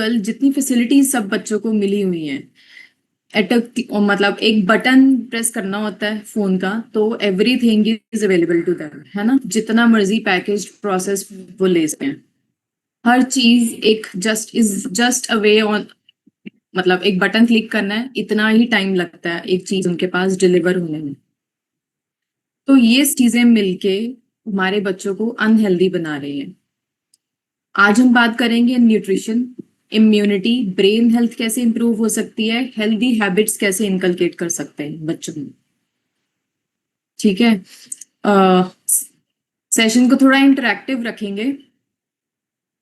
आजकल जितनी फैसिलिटीज सब बच्चों को मिली हुई हैं एट मतलब एक बटन प्रेस करना होता है फोन का तो everything is available to them, है ना। जितना मर्जी पैकेज प्रोसेस वो ले सकते हैं। हर चीज एक जस्ट अ वे ऑन, मतलब एक बटन क्लिक करना है, इतना ही टाइम लगता है एक चीज उनके पास डिलीवर होने में। तो ये चीजें मिलके हमारे बच्चों को अनहेल्दी बना रही हैं। आज हम बात करेंगे न्यूट्रिशन, इम्यूनिटी, ब्रेन हेल्थ कैसे इंप्रूव हो सकती है, हेल्दी हैबिट्स कैसे इनकलकेट कर सकते हैं बच्चों में। ठीक है। सेशन को थोड़ा इंटरेक्टिव रखेंगे।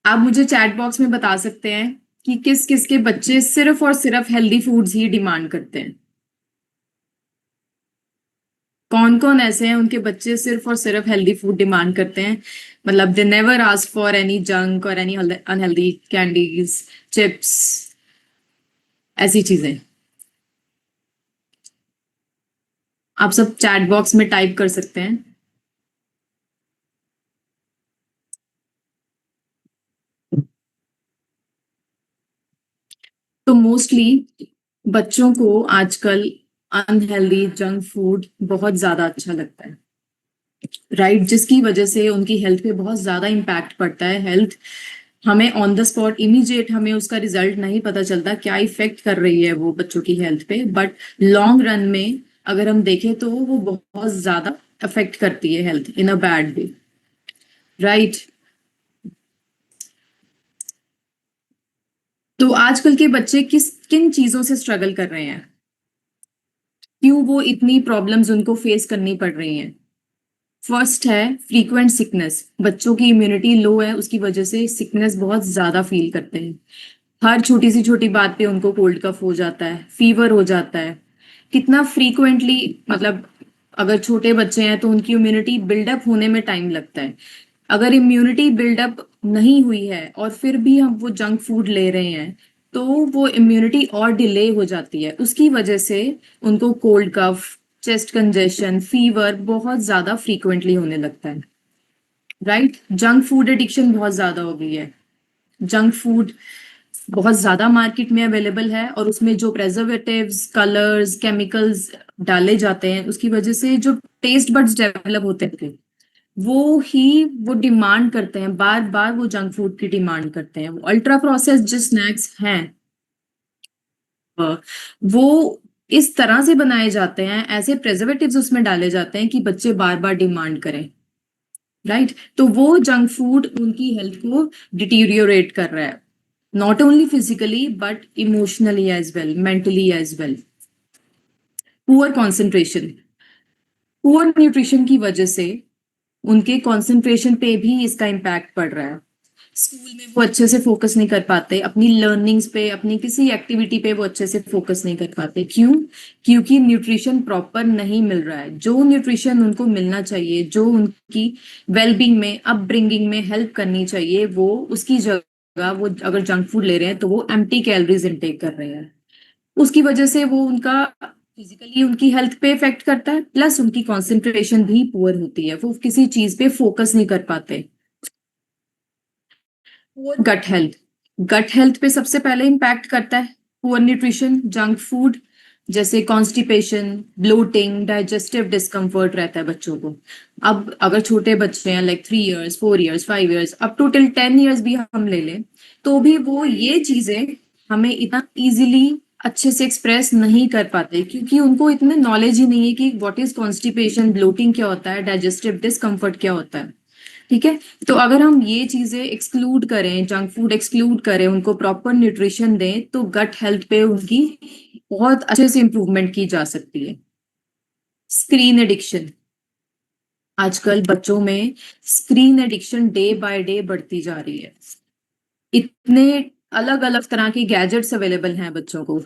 आप मुझे चैट बॉक्स में बता सकते हैं कि किस किस के बच्चे सिर्फ और सिर्फ हेल्दी फूड्स ही डिमांड करते हैं। कौन कौन ऐसे हैं उनके बच्चे सिर्फ और सिर्फ हेल्दी फूड डिमांड करते हैं, मतलब they never ask for any junk और एनी अनहेल्दी कैंडीज, चिप्स, ऐसी चीजें। आप सब चैट बॉक्स में टाइप कर सकते हैं। तो मोस्टली बच्चों को आजकल अनहेल्दी जंक फूड बहुत ज्यादा अच्छा लगता है, राइट। जिसकी वजह से उनकी हेल्थ पे बहुत ज्यादा इम्पैक्ट पड़ता है। हेल्थ हमें ऑन द स्पॉट इमीडिएट हमें उसका रिजल्ट नहीं पता चलता क्या इफेक्ट कर रही है वो बच्चों की हेल्थ पे, बट लॉन्ग रन में अगर हम देखें तो वो बहुत ज्यादा अफेक्ट करती है health in a bad way, right. तो आजकल के बच्चे किन चीजों से स्ट्रगल कर रहे हैं, क्यों वो इतनी प्रॉब्लम्स उनको फेस करनी पड़ रही हैं। फर्स्ट है फ्रीक्वेंट सिकनेस। बच्चों की इम्यूनिटी लो है, उसकी वजह से सिकनेस बहुत ज्यादा फील करते हैं। हर छोटी सी छोटी बात पे उनको कोल्ड कफ हो जाता है, फीवर हो जाता है। कितना फ्रीक्वेंटली, मतलब अगर छोटे बच्चे हैं तो उनकी इम्यूनिटी बिल्डअप होने में टाइम लगता है। अगर इम्यूनिटी बिल्डअप नहीं हुई है और फिर भी हम वो जंक फूड ले रहे हैं तो वो इम्यूनिटी और डिले हो जाती है, उसकी वजह से उनको cold cough, chest congestion, fever बहुत ज्यादा फ्रीक्वेंटली होने लगता है, राइट। जंक फूड एडिक्शन बहुत ज्यादा हो गई है। जंक फूड बहुत ज्यादा मार्केट में अवेलेबल है और उसमें जो प्रेजर्वेटिव्स, कलर्स, केमिकल्स डाले जाते हैं उसकी वजह से जो टेस्ट बड्स डेवलप होते हैं वो डिमांड करते हैं, बार बार वो जंक फूड की डिमांड करते हैं। वो अल्ट्रा प्रोसेस्ड जो स्नैक्स हैं वो इस तरह से बनाए जाते हैं, ऐसे प्रेजर्वेटिव्स उसमें डाले जाते हैं कि बच्चे बार बार डिमांड करें, राइट। तो वो जंक फूड उनकी हेल्थ को डिटीरियोरेट कर रहा है, not only physically but emotionally as well, mentally as well. Poor concentration, poor nutrition की वजह से उनके कंसंट्रेशन पे भी इसका इम्पैक्ट पड़ रहा है। स्कूल में वो अच्छे से फोकस नहीं कर पाते, अपनी लर्निंग्स पे, अपनी किसी एक्टिविटी पे वो अच्छे से फोकस नहीं कर पाते। क्यों? क्योंकि न्यूट्रिशन प्रॉपर नहीं मिल रहा है। जो न्यूट्रिशन उनको मिलना चाहिए, जो उनकी वेलबींग में, अपब्रिंगिंग में हेल्प करनी चाहिए, वो उसकी जगह वो अगर जंक फूड ले रहे हैं तो वो एम्प्टी कैलोरीज इनटेक कर रहे हैं। उसकी वजह से वो उनका फिजिकली उनकी हेल्थ पे इफेक्ट करता है, प्लस उनकी कंसंट्रेशन भी पुअर होती है, वो किसी चीज पे फोकस नहीं कर पाते। Poor gut health, gut health पे सबसे पहले इम्पैक्ट करता है पुअर न्यूट्रिशन। जंक फूड जैसे कॉन्स्टिपेशन, ब्लोटिंग, डाइजेस्टिव डिस्कम्फर्ट रहता है बच्चों को। अब अगर छोटे बच्चे हैं like 3 years, 4 years, 5 years, up to till 10 years भी हम ले लें तो भी वो ये चीजें हमें इतना इजीली अच्छे से एक्सप्रेस नहीं कर पाते क्योंकि उनको इतने नॉलेज ही नहीं है कि व्हाट इज कॉन्स्टिपेशन, ब्लोटिंग क्या होता है, डाइजेस्टिव डिस्कम्फर्ट क्या होता है। ठीक है। तो अगर हम ये चीजें एक्सक्लूड करें, जंक फूड एक्सक्लूड करें, उनको प्रॉपर न्यूट्रिशन दें तो गट हेल्थ पे उनकी बहुत अच्छे से इंप्रूवमेंट की जा सकती है। स्क्रीन एडिक्शन, आजकल बच्चों में screen addiction day by day बढ़ती जा रही है। इतने अलग अलग तरह के गैजेट्स अवेलेबल हैं बच्चों को।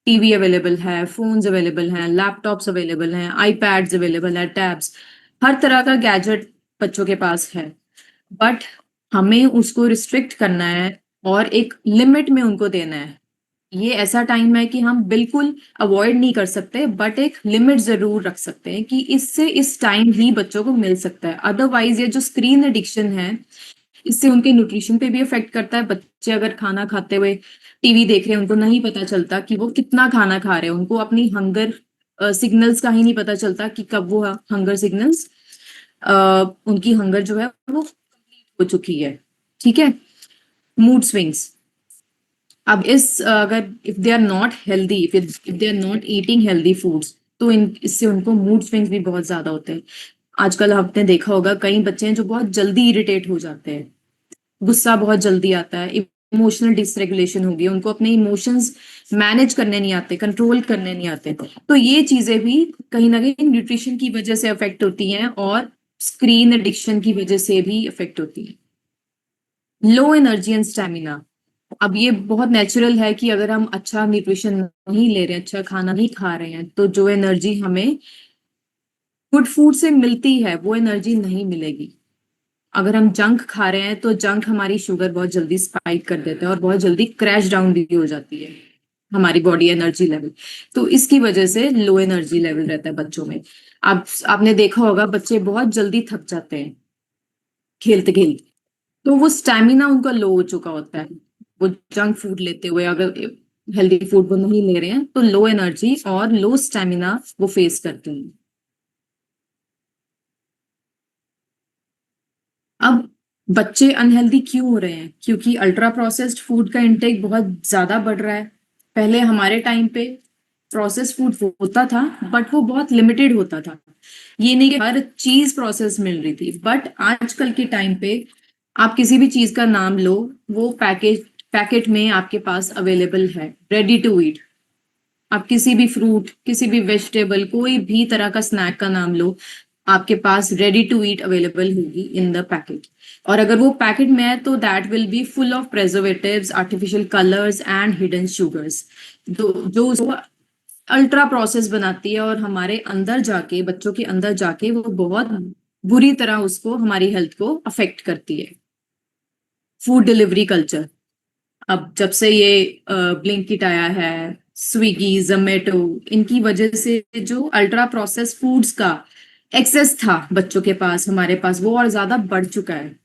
टीवी अवेलेबल है, फोन्स अवेलेबल हैं, लैपटॉप्स अवेलेबल हैं, आईपैड्स अवेलेबल है, टैब्स, हर तरह का गैजेट बच्चों के पास है। बट हमें उसको रिस्ट्रिक्ट करना है और एक लिमिट में उनको देना है। ये ऐसा टाइम है कि हम बिल्कुल अवॉइड नहीं कर सकते बट एक लिमिट जरूर रख सकते हैं कि इससे इस टाइम ही बच्चों को मिल सकता है। अदरवाइज ये जो स्क्रीन एडिक्शन है इससे उनके न्यूट्रिशन पे भी इफेक्ट करता है। बच्चे अगर खाना खाते हुए टीवी देख रहे हैं, उनको नहीं पता चलता कि वो कितना खाना खा रहे हैं, उनको अपनी हंगर सिग्नल्स का ही नहीं पता चलता कि कब वो हंगर सिग्नल्स, उनकी हंगर जो है वो कंप्लीट हो चुकी है। ठीक है। Mood swings. अब अगर if they are not healthy, if they are not eating healthy foods, तो इससे उनको मूड स्विंग्स भी बहुत ज्यादा होते हैं। आजकल आपने देखा होगा कई बच्चे हैं जो बहुत जल्दी इरिटेट हो जाते हैं, गुस्सा बहुत जल्दी आता है, इमोशनल डिसरेगुलेशन होगी, उनको अपने इमोशंस मैनेज करने नहीं आते, कंट्रोल करने नहीं आते। तो ये चीजें भी कहीं ना कहीं न्यूट्रिशन की वजह से अफेक्ट होती हैं, और स्क्रीन एडिक्शन की वजह से भी अफेक्ट होती है। Low energy and stamina. अब ये बहुत नेचुरल है कि अगर हम अच्छा न्यूट्रिशन नहीं ले रहे हैं, अच्छा खाना नहीं खा रहे हैं, तो जो एनर्जी हमें गुड फूड से मिलती है वो एनर्जी नहीं मिलेगी। अगर हम जंक खा रहे हैं तो जंक हमारी शुगर बहुत जल्दी स्पाइक कर देता है और बहुत जल्दी क्रैश डाउन भी हो जाती है हमारी बॉडी एनर्जी लेवल। तो इसकी वजह से लो एनर्जी लेवल रहता है बच्चों में। आपने देखा होगा बच्चे बहुत जल्दी थक जाते हैं खेलते खेलते, तो वो स्टेमिना उनका लो हो चुका होता है। वो जंक फूड लेते हुए अगर हेल्दी फूड वो नहीं ले रहे हैं, तो लो एनर्जी और लो स्टेमिना वो फेस करते हैं। अब बच्चे अनहेल्दी क्यों हो रहे हैं? क्योंकि अल्ट्रा प्रोसेस्ड फूड का इंटेक बहुत ज्यादा बढ़ रहा है। पहले हमारे टाइम पे प्रोसेस्ड फूड होता था, बट वो बहुत लिमिटेड होता था। ये नहीं कि हर चीज प्रोसेस मिल रही थी, बट आजकल के टाइम पे आप किसी भी चीज का नाम लो, वो पैकेट में आपके पास अवेलेबल है, रेडी टू ईट। आप किसी भी फ्रूट, किसी भी वेजिटेबल, कोई भी तरह का स्नैक का नाम लो, आपके पास रेडी टू ईट अवेलेबल होगी इन द पैकेट। और अगर वो पैकेट में है तो that will be full of preservatives, artificial colours and hidden sugars, जो अल्ट्रा प्रोसेस बनाती है, और हमारे अंदर जाके, बच्चों के अंदर जाके वो बहुत बुरी तरह उसको, हमारी हेल्थ को अफेक्ट करती है। Food delivery culture. अब जब से ये ब्लिंकिट आया है, स्विगी, जोमेटो, इनकी वजह से जो अल्ट्रा प्रोसेस फूड्स का एक्सेस था बच्चों के पास, हमारे पास वो और ज्यादा बढ़ चुका है।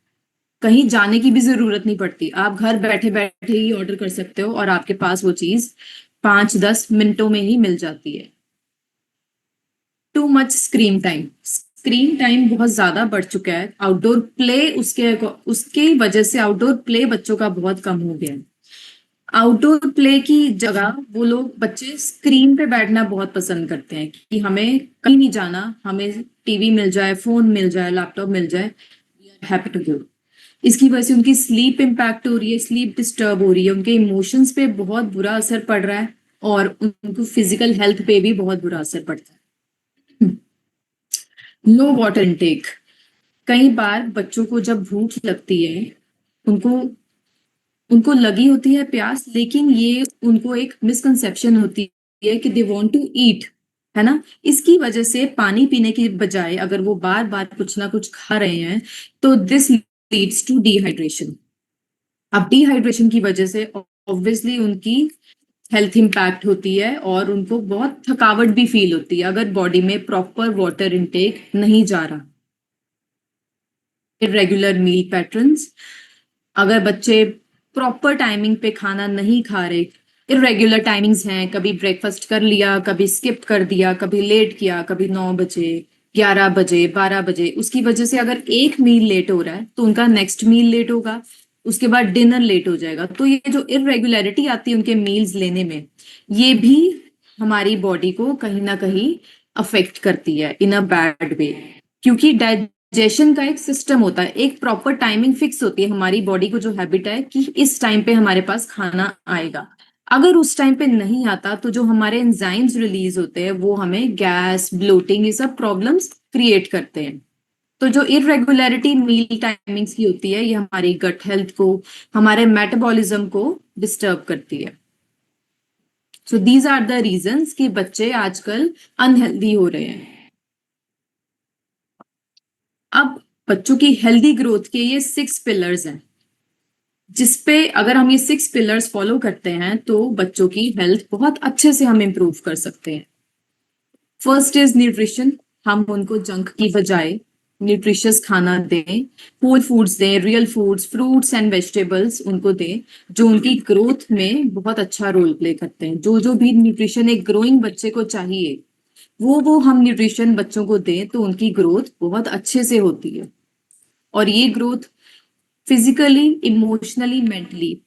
कहीं जाने की भी जरूरत नहीं पड़ती, आप घर बैठे बैठे ही ऑर्डर कर सकते हो और आपके पास वो चीज 5-10 मिनटों में ही मिल जाती है। Too much screen time. Screen time बहुत ज्यादा बढ़ चुका है। आउटडोर प्ले, उसके उसके वजह से आउटडोर प्ले बच्चों का बहुत कम हो गया है। आउटडोर प्ले की जगह वो लोग, बच्चे स्क्रीन पे बैठना बहुत पसंद करते हैं कि हमें कहीं नहीं जाना, हमें टीवी मिल जाए, फोन मिल जाए, लैपटॉप मिल जाए, हैप्पी टू गो। इसकी वजह से उनकी स्लीप इम्पैक्ट हो रही है, स्लीप डिस्टर्ब हो रही है, उनके इमोशंस पे बहुत बुरा असर पड़ रहा है, और उनको फिजिकल हेल्थ पे भी बहुत बुरा असर पड़ता है। लो वाटर इनटेक। कई बार बच्चों को जब भूख लगती है, उनको उनको लगी होती है प्यास, लेकिन ये उनको एक मिसकंसेप्शन होती है कि दे वांट टू ईट, है ना। इसकी वजह से पानी पीने की बजाय अगर वो बार बार कुछ ना कुछ खा रहे हैं, तो दिस लीड्स टू डिहाइड्रेशन। अब डिहाइड्रेशन की वजह से ऑब्वियसली उनकी हेल्थ इम्पैक्ट होती है, और उनको बहुत थकावट भी फील होती है अगर बॉडी में प्रॉपर वाटर इनटेक नहीं जा रहा। इरेगुलर मील पैटर्न्स। अगर बच्चे प्रॉपर टाइमिंग पे खाना नहीं खा रहे, इरेगुलर टाइमिंग्स हैं, कभी ब्रेकफास्ट कर लिया, कभी स्किप कर दिया, कभी लेट किया, कभी 9 बजे, 11 बजे, 12 बजे, उसकी वजह से अगर एक मील लेट हो रहा है तो उनका नेक्स्ट मील लेट होगा, उसके बाद डिनर लेट हो जाएगा। तो ये जो इरेगुलरिटी आती है उनके मील्स लेने में, ये भी हमारी बॉडी को कहीं ना कहीं अफेक्ट करती है इन अ बैड वे। क्योंकि डाइजेशन का एक सिस्टम होता है, एक प्रॉपर टाइमिंग फिक्स होती है, हमारी बॉडी को जो हैबिट है कि इस टाइम पे हमारे पास खाना आएगा। अगर उस टाइम पे नहीं आता तो जो हमारे एंजाइम्स रिलीज होते हैं वो हमें गैस, ब्लोटिंग, ये सब प्रॉब्लम्स क्रिएट करते हैं। तो जो इरेगुलरिटी मील टाइमिंग्स की होती है, ये हमारी गट हेल्थ को, हमारे मेटाबॉलिज्म को डिस्टर्ब करती है। So these are the reasons कि बच्चे आजकल अनहेल्दी हो रहे हैं। अब बच्चों की हेल्दी ग्रोथ के ये 6 पिलर्स हैं, जिसपे अगर हम ये 6 पिलर्स फॉलो करते हैं तो बच्चों की हेल्थ बहुत अच्छे से हम इम्प्रूव कर सकते हैं। First is nutrition. हम उनको जंक की बजाय न्यूट्रिशियस खाना दें, होल फूड्स दें, real foods, fruits and vegetables उनको दें, जो उनकी ग्रोथ में बहुत अच्छा रोल प्ले करते हैं। जो जो भी न्यूट्रिशन एक ग्रोइंग बच्चे को चाहिए, वो हम न्यूट्रिशन बच्चों को दें तो उनकी ग्रोथ बहुत अच्छे से होती है। और ये ग्रोथ फिजिकली, इमोशनली, मेंटली,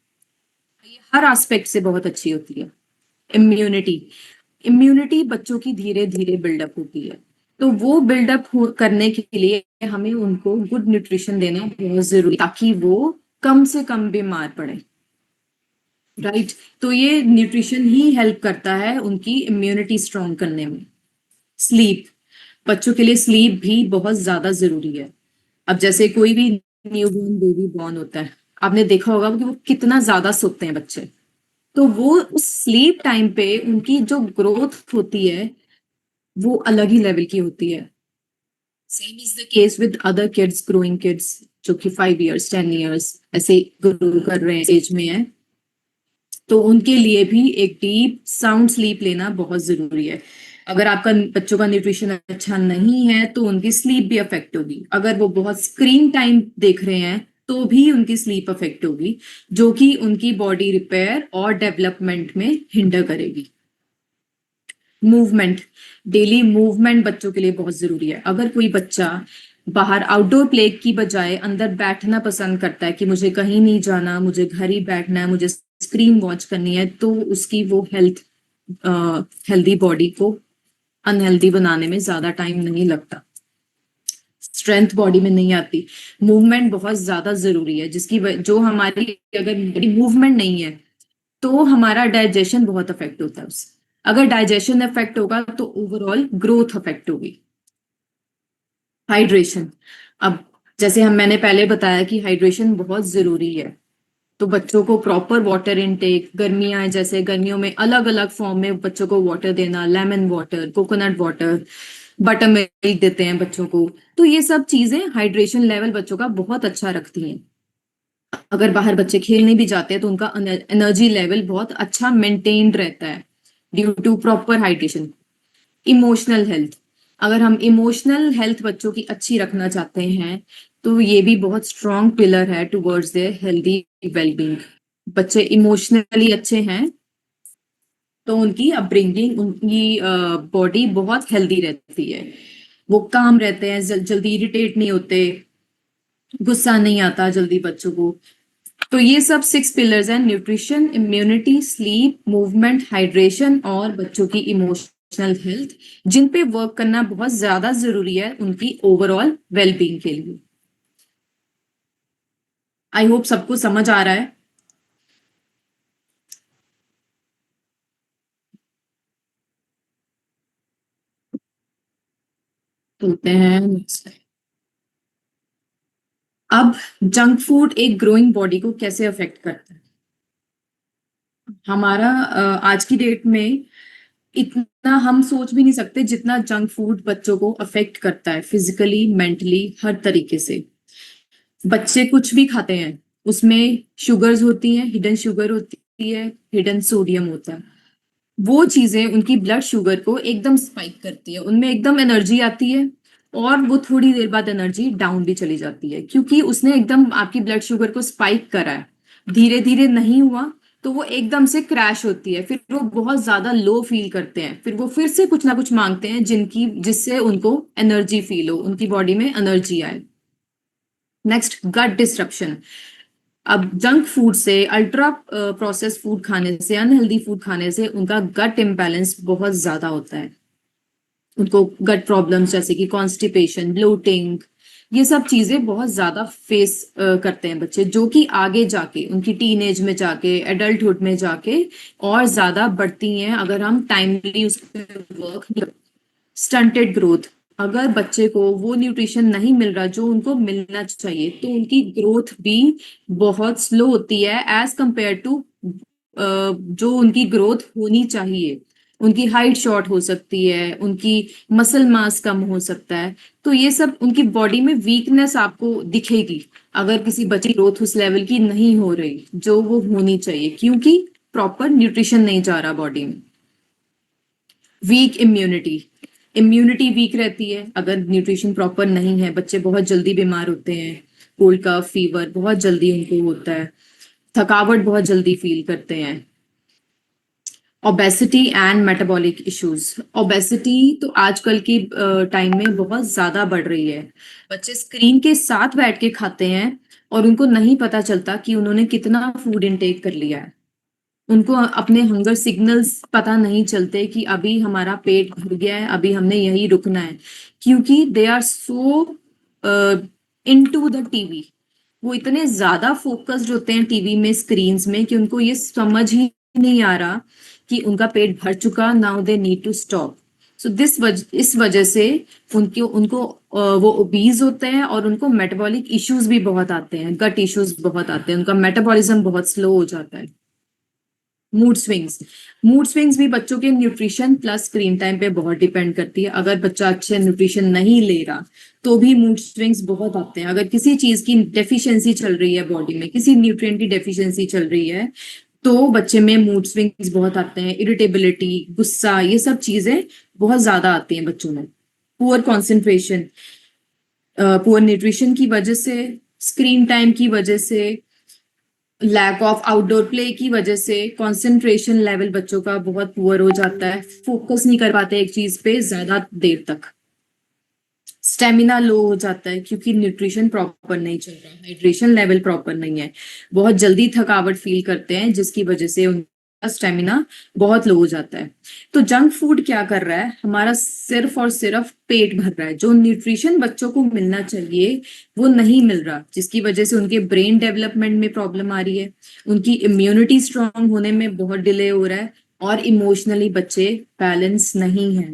हर एस्पेक्ट से बहुत अच्छी होती है। इम्यूनिटी, इम्यूनिटी बच्चों की धीरे धीरे बिल्डअप होती है, तो वो बिल्डअप करने के लिए हमें उनको गुड न्यूट्रिशन देना बहुत जरूरी, ताकि वो कम से कम बीमार पड़े। राइट, तो ये न्यूट्रिशन ही हेल्प करता है उनकी इम्यूनिटी स्ट्रॉन्ग करने में। स्लीप, बच्चों के लिए स्लीप भी बहुत ज्यादा जरूरी है। अब जैसे कोई भी न्यूबॉर्न बेबी बॉर्न होता है, आपने देखा होगा कि वो कितना ज्यादा सोते हैं बच्चे, तो वो उस स्लीप टाइम पे उनकी जो ग्रोथ होती है वो अलग ही लेवल की होती है। Same is the case with other kids, growing kids, जो कि 5 इयर्स 10 इयर्स ऐसे ग्रो कर रहे हैं, एज में है, तो उनके लिए भी एक डीप साउंड स्लीप लेना बहुत जरूरी है। अगर आपका बच्चों का न्यूट्रिशन अच्छा नहीं है तो उनकी स्लीप भी अफेक्ट होगी। अगर वो बहुत स्क्रीन टाइम देख रहे हैं तो भी उनकी स्लीप अफेक्ट होगी, जो कि उनकी बॉडी रिपेयर और डेवलपमेंट में हिंडर करेगी। मूवमेंट, डेली मूवमेंट बच्चों के लिए बहुत जरूरी है। अगर कोई बच्चा बाहर आउटडोर प्ले की बजाय अंदर बैठना पसंद करता है कि मुझे कहीं नहीं जाना, मुझे घर ही बैठना है, मुझे स्क्रीन वॉच करनी है, तो उसकी वो हेल्दी बॉडी को अनहेल्दी बनाने में ज्यादा टाइम नहीं लगता, स्ट्रेंथ बॉडी में नहीं आती। मूवमेंट बहुत ज्यादा जरूरी है, जो हमारी अगर मूवमेंट नहीं है तो हमारा डाइजेशन बहुत अफेक्ट होता है उससे। अगर डाइजेशन अफेक्ट होगा तो ओवरऑल ग्रोथ अफेक्ट होगी। हाइड्रेशन, अब जैसे मैंने पहले बताया कि हाइड्रेशन बहुत जरूरी है, तो बच्चों को प्रॉपर वाटर इनटेक, गर्मियां हैं जैसे गर्मियों में अलग अलग फॉर्म में बच्चों को वाटर देना, lemon water, coconut water, butter milk देते हैं बच्चों को, तो ये सब चीजें हाइड्रेशन लेवल बच्चों का बहुत अच्छा रखती हैं। अगर बाहर बच्चे खेलने भी जाते हैं तो उनका एनर्जी लेवल बहुत अच्छा मेंटेन्ड रहता है due to proper hydration. Emotional health, अगर हम इमोशनल हेल्थ बच्चों की अच्छी रखना चाहते हैं तो ये भी बहुत स्ट्रॉन्ग पिलर है टुवर्ड्स देयर हेल्दी वेलबींग। बच्चे इमोशनली अच्छे हैं तो उनकी अपब्रिंगिंग, उनकी बॉडी बहुत हेल्दी रहती है, वो काम रहते हैं, जल्दी इरिटेट नहीं होते, गुस्सा नहीं आता जल्दी बच्चों को। तो ये सब 6 पिलर्स हैं: nutrition, immunity, sleep, movement, hydration और बच्चों की इमोशनल हेल्थ, जिन पे वर्क करना बहुत ज्यादा जरूरी है उनकी ओवरऑल वेलबींग के लिए। आई होप सबको समझ आ रहा है। बोलते हैं next। अब जंक फूड एक ग्रोइंग बॉडी को कैसे अफेक्ट करता है? हमारा आज की डेट में इतना हम सोच भी नहीं सकते जितना जंक फूड बच्चों को अफेक्ट करता है, फिजिकली, मेंटली, हर तरीके से। बच्चे कुछ भी खाते हैं, उसमें शुगर्स होती हैं, हिडन शुगर होती है, हिडन सोडियम होता है। वो चीजें उनकी ब्लड शुगर को एकदम स्पाइक करती है, उनमें एकदम एनर्जी आती है, और वो थोड़ी देर बाद एनर्जी डाउन भी चली जाती है, क्योंकि उसने एकदम आपकी ब्लड शुगर को स्पाइक करा है। धीरे धीरे नहीं हुआ तो वो एकदम से क्रैश होती है, फिर वो बहुत ज्यादा लो फील करते हैं, फिर वो फिर से कुछ ना कुछ मांगते हैं जिससे उनको एनर्जी फील हो, उनकी बॉडी में एनर्जी आए। नेक्स्ट, गट डिस्ट्रप्शन। अब जंक फूड से, अल्ट्रा प्रोसेस फूड खाने से, अनहेल्दी फूड खाने से उनका गट इम्बैलेंस बहुत ज्यादा होता है। उनको गट प्रॉब्लम्स जैसे कि कॉन्स्टिपेशन, ब्लोटिंग, ये सब चीजें बहुत ज्यादा फेस करते हैं बच्चे, जो कि आगे जाके उनकी टीन एज में जाके, एडल्टहुड में जाके और ज्यादा बढ़ती हैं अगर हम टाइमली उस पर वर्क। स्टंटेड ग्रोथ, अगर बच्चे को वो न्यूट्रिशन नहीं मिल रहा जो उनको मिलना चाहिए तो उनकी ग्रोथ भी बहुत स्लो होती है एज कंपेयर टू जो उनकी ग्रोथ होनी चाहिए। उनकी हाइट शॉर्ट हो सकती है, उनकी मसल मास कम हो सकता है, तो ये सब उनकी बॉडी में वीकनेस आपको दिखेगी अगर किसी बच्चे की ग्रोथ उस लेवल की नहीं हो रही जो वो होनी चाहिए, क्योंकि प्रॉपर न्यूट्रिशन नहीं जा रहा बॉडी में। वीक इम्यूनिटी, इम्यूनिटी वीक रहती है अगर न्यूट्रिशन प्रॉपर नहीं है, बच्चे बहुत जल्दी बीमार होते हैं, कोल्ड कफ फीवर बहुत जल्दी उनको होता है, थकावट बहुत जल्दी फील करते हैं। Obesity and metabolic issues. Obesity तो आजकल की टाइम में बहुत ज्यादा बढ़ रही है। बच्चे स्क्रीन के साथ बैठ के खाते हैं और उनको नहीं पता चलता कि उन्होंने कितना फूड इनटेक कर लिया है। उनको अपने हंगर सिग्नल्स पता नहीं चलते कि अभी हमारा पेट भर गया है, अभी हमने यही रुकना है, क्योंकि they are so into the TV. वो इतने ज्यादा फोकस्ड होते हैं टीवी में, स्क्रीन्स में, कि उनको ये समझ ही नहीं आ रहा कि उनका पेट भर चुका, now they need to stop. So इस वजह से उनको उनको वो ओबीज होते हैं और उनको मेटाबॉलिक इश्यूज भी बहुत आते हैं, गट इश्यूज बहुत आते हैं, उनका मेटाबॉलिज्म बहुत स्लो हो जाता है। मूड स्विंग्स भी बच्चों के न्यूट्रिशन प्लस स्क्रीन टाइम पे बहुत डिपेंड करती है। अगर बच्चा अच्छे न्यूट्रिशन नहीं ले रहा तो भी मूड स्विंग्स बहुत आते हैं। अगर किसी चीज की डेफिशिएंसी चल रही है बॉडी में, किसी न्यूट्रिएंट की डेफिशिएंसी चल रही है, तो बच्चे में मूड स्विंग्स बहुत आते हैं, इरिटेबिलिटी, गुस्सा, ये सब चीजें बहुत ज्यादा आती हैं बच्चों में। पुअर कॉन्सेंट्रेशन, पुअर न्यूट्रिशन की वजह से, स्क्रीन टाइम की वजह से, लैक ऑफ आउटडोर प्ले की वजह से कंसंट्रेशन लेवल बच्चों का बहुत पुअर हो जाता है, फोकस नहीं कर पाते एक चीज पे ज्यादा देर तक, स्टेमिना लो हो जाता है क्योंकि न्यूट्रिशन प्रॉपर नहीं चल रहा, हाइड्रेशन लेवल प्रॉपर नहीं है, बहुत जल्दी थकावट फील करते हैं जिसकी वजह से उनका स्टेमिना बहुत लो हो जाता है। तो जंक फूड क्या कर रहा है, हमारा सिर्फ और सिर्फ पेट भर रहा है, जो न्यूट्रिशन बच्चों को मिलना चाहिए वो नहीं मिल रहा, जिसकी वजह से उनके ब्रेन डेवलपमेंट में प्रॉब्लम आ रही है, उनकी इम्यूनिटी स्ट्रांग होने में बहुत डिले हो रहा है, और इमोशनली बच्चे बैलेंस नहीं है,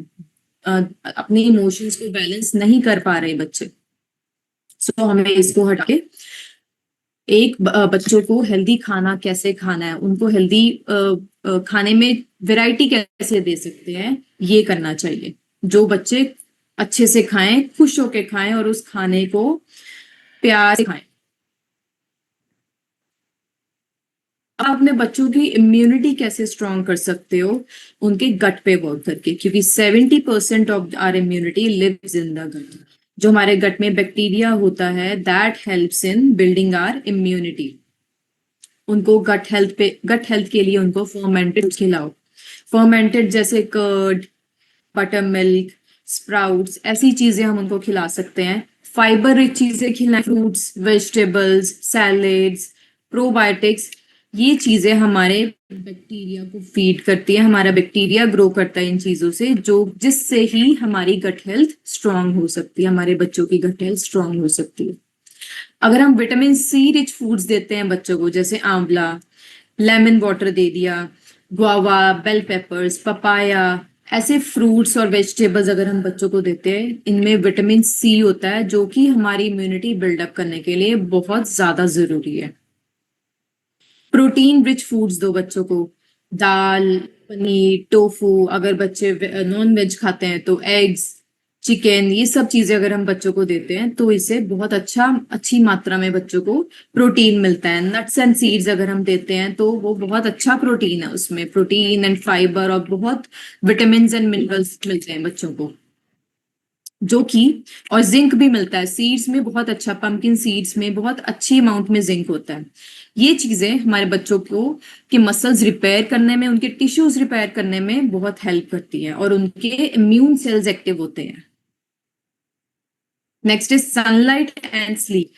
अपने इमोशंस को बैलेंस नहीं कर पा रहे बच्चे। सो हमें इसको हटा के बच्चों को हेल्दी खाना कैसे खाना है, उनको हेल्दी खाने में वैरायटी कैसे दे सकते हैं, ये करना चाहिए, जो बच्चे अच्छे से खाएं, खुश होके खाएं और उस खाने को प्यार से खाएं। आप अपने बच्चों की इम्यूनिटी कैसे स्ट्रॉन्ग कर सकते हो, उनके गट पे वर्क करके, क्योंकि 70% of our immunity lives in the gut. जो हमारे गट में बैक्टीरिया होता है, that helps in building our immunity. उनको गट हेल्थ के लिए उनको फर्मेंटेड खिलाओ, फर्मेंटेड जैसे कर्ड, बटर मिल्क, स्प्राउट्स, ऐसी चीजें हम उनको खिला सकते हैं। फाइबर रिच चीजें खिलाएं, फ्रूट्स, वेजिटेबल्स, सैलेड्स, प्रोबायोटिक्स, ये चीजें हमारे बैक्टीरिया को फीड करती है, हमारा बैक्टीरिया ग्रो करता है इन चीजों से, जो जिससे ही हमारी गट हेल्थ स्ट्रांग हो सकती है, हमारे बच्चों की गट हेल्थ स्ट्रांग हो सकती है। अगर हम विटामिन सी रिच फूड्स देते हैं बच्चों को, जैसे आंवला, लेमन वाटर दे दिया, गुआवा, बेल पेपर्स, पपाया, ऐसे फ्रूट्स और वेजिटेबल्स अगर हम बच्चों को देते हैं, इनमें विटामिन सी होता है जो कि हमारी इम्यूनिटी बिल्डअप करने के लिए बहुत ज्यादा जरूरी है। प्रोटीन रिच फूड्स दो बच्चों को, दाल, पनीर, टोफू, अगर बच्चे नॉन वेज खाते हैं तो एग्स, चिकन, ये सब चीजें अगर हम बच्चों को देते हैं तो इससे बहुत अच्छी मात्रा में बच्चों को प्रोटीन मिलता है। नट्स एंड सीड्स अगर हम देते हैं तो वो बहुत अच्छा प्रोटीन है, उसमें प्रोटीन एंड फाइबर और बहुत विटामिन एंड मिनरल्स मिलते हैं बच्चों को, जो कि, और जिंक भी मिलता है सीड्स में बहुत अच्छा, पंपकिन सीड्स में बहुत अच्छी अमाउंट में जिंक होता है। ये चीजें हमारे बच्चों को के मसल्स रिपेयर करने में, उनके टिश्यूज रिपेयर करने में बहुत हेल्प करती है और उनके इम्यून सेल्स एक्टिव होते हैं। Next is sunlight and sleep.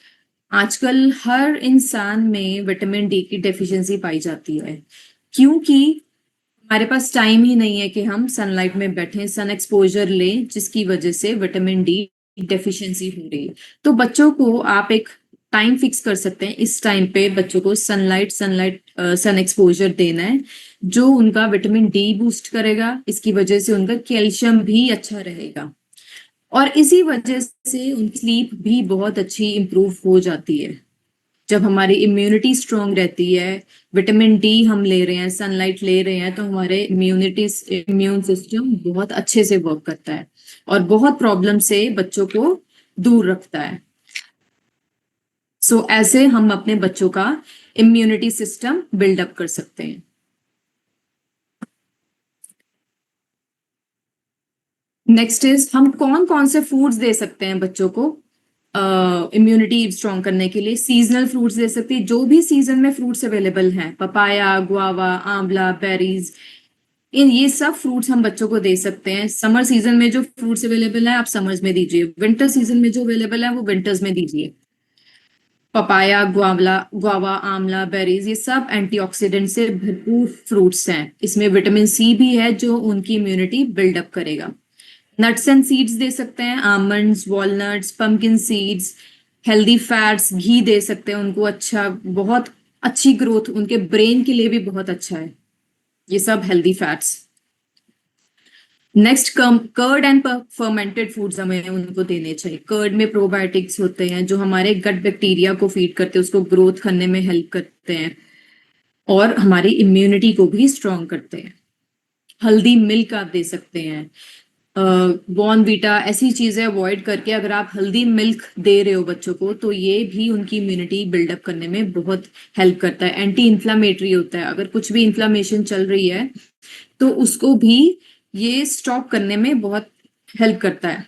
आजकल हर इंसान में विटामिन डी की डेफिशिएंसी पाई जाती है, क्योंकि हमारे पास टाइम ही नहीं है कि हम सनलाइट में बैठे, सन एक्सपोजर लें, जिसकी वजह से विटामिन डी डेफिशिएंसी हो रही है। तो बच्चों को आप एक टाइम फिक्स कर सकते हैं, इस टाइम पे बच्चों को सन एक्सपोजर देना है, जो उनका विटामिन डी बूस्ट करेगा, इसकी वजह से उनका कैल्शियम भी अच्छा रहेगा, और इसी वजह से उनकी स्लीप भी बहुत अच्छी इंप्रूव हो जाती है। जब हमारी इम्यूनिटी स्ट्रांग रहती है, विटामिन डी हम ले रहे हैं, सनलाइट ले रहे हैं, तो हमारे इम्यून सिस्टम बहुत अच्छे से वर्क करता है और बहुत प्रॉब्लम से बच्चों को दूर रखता है। सो ऐसे हम अपने बच्चों का इम्यूनिटी सिस्टम बिल्डअप कर सकते हैं। नेक्स्ट इज हम कौन कौन से फ्रूट्स दे सकते हैं बच्चों को इम्यूनिटी स्ट्रॉन्ग करने के लिए। सीजनल फ्रूट्स दे सकते हैं, जो भी सीजन में फ्रूट्स अवेलेबल हैं, पपाया, गुआवा, आंवला, बेरीज, इन ये सब फ्रूट्स हम बच्चों को दे सकते हैं। समर सीजन में जो फ्रूट्स अवेलेबल है आप समर्स में दीजिए, विंटर सीजन में जो अवेलेबल है वो विंटर्स में दीजिए। पपाया, गुआवा, आंवला, बेरीज, ये सब एंटीऑक्सीडेंट से भरपूर फ्रूट्स हैं। इसमें विटामिन सी भी है जो उनकी इम्यूनिटी बिल्डअप करेगा। नट्स एंड सीड्स दे सकते हैं, almonds, walnuts, pumpkin seeds, healthy fats, घी दे सकते हैं उनको। अच्छा, बहुत अच्छी ग्रोथ, उनके ब्रेन के लिए भी बहुत अच्छा है ये सब healthy fats. Next curd and fermented foods हमें उनको देने चाहिए। कर्ड में प्रोबायोटिक्स होते हैं जो हमारे गट बैक्टीरिया को फीड करते हैं, उसको ग्रोथ करने में हेल्प करते हैं और हमारी इम्यूनिटी को भी स्ट्रॉन्ग करते हैं। हल्दी मिल्क आप दे सकते हैं। बॉर्नवीटा, ऐसी चीजें अवॉइड करके अगर आप हल्दी मिल्क दे रहे हो बच्चों को तो ये भी उनकी इम्यूनिटी बिल्डअप करने में बहुत हेल्प करता है। एंटी इन्फ्लामेटरी होता है, अगर कुछ भी इन्फ्लामेशन चल रही है तो उसको भी ये स्टॉप करने में बहुत हेल्प करता है,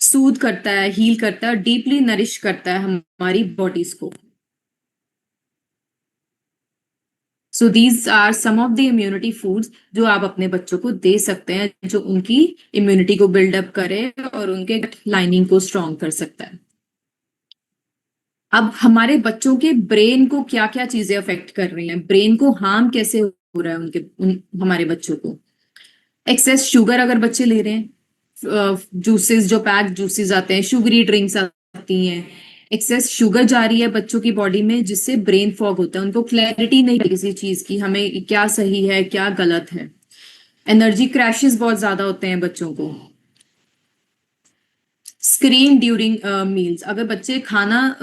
सूद करता है, हील करता है, डीपली नरिश करता है हमारी बॉडीज को। So these are some of the immunity foods जो आप अपने बच्चों को दे सकते हैं, जो उनकी इम्यूनिटी को बिल्डअप करे और उनके लाइनिंग को स्ट्रॉन्ग कर सकता है। अब हमारे बच्चों के ब्रेन को क्या क्या चीजें अफेक्ट कर रही हैं, ब्रेन को हार्म कैसे हो रहा है हमारे बच्चों को। एक्सेस शुगर अगर बच्चे ले रहे हैं, जूसेस जो पैक जूसेस आते हैं, शुगरी ड्रिंक्स आती हैं, एक्सेस शुगर जा रही है बच्चों की बॉडी में जिससे ब्रेन फॉग होता है, उनको क्लैरिटी नहीं है किसी चीज की, हमें क्या सही है क्या गलत है। एनर्जी क्रैशेस बहुत ज्यादा होते हैं बच्चों को। स्क्रीन ड्यूरिंग मील्स, अगर बच्चे खाना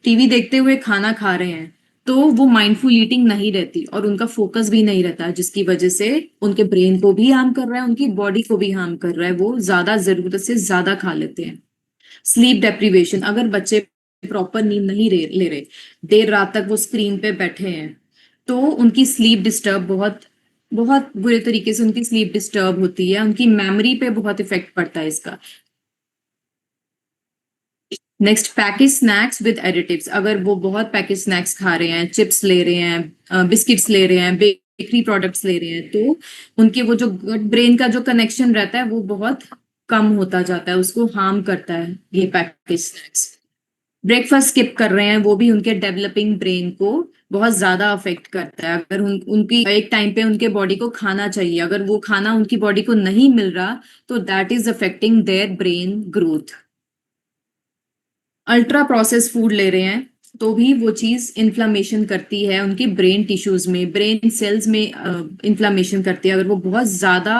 टीवी देखते हुए खाना खा रहे हैं तो वो माइंडफुल ईटिंग नहीं रहती और उनका फोकस भी नहीं रहता, जिसकी वजह से उनके ब्रेन को भी हार्म कर रहा है, उनकी बॉडी को भी हार्म कर रहा है, वो ज्यादा जरूरत से ज्यादा खा लेते हैं। स्लीप डेप्रीवेशन, अगर बच्चे प्रॉपर नींद नहीं ले रहे, देर रात तक वो स्क्रीन पे बैठे हैं तो उनकी स्लीप डिस्टर्ब, बहुत बहुत बुरे तरीके से उनकी स्लीप डिस्टर्ब होती है, उनकी मेमोरी पे बहुत इफेक्ट पड़ता है इसका। Next, package snacks with additives, अगर वो बहुत पैकेज स्नैक्स खा रहे हैं, चिप्स ले रहे हैं, बिस्किट्स ले रहे हैं, बेकरी प्रोडक्ट्स ले रहे हैं, तो उनके वो जो गट ब्रेन का जो कनेक्शन रहता है वो बहुत कम होता जाता है, उसको हार्म करता है ये पैकेज स्नैक्स। ब्रेकफास्ट स्किप कर रहे हैं, वो भी उनके डेवलपिंग ब्रेन को बहुत ज्यादा अफेक्ट करता है। अगर उनकी एक टाइम पे उनके बॉडी को खाना चाहिए, अगर वो खाना उनकी बॉडी को नहीं मिल रहा तो that is affecting their brain growth. Ultra process food ले रहे हैं तो भी वो चीज इन्फ्लामेशन करती है उनकी ब्रेन टिश्यूज में, ब्रेन सेल्स में इन्फ्लामेशन करती है अगर वो बहुत ज्यादा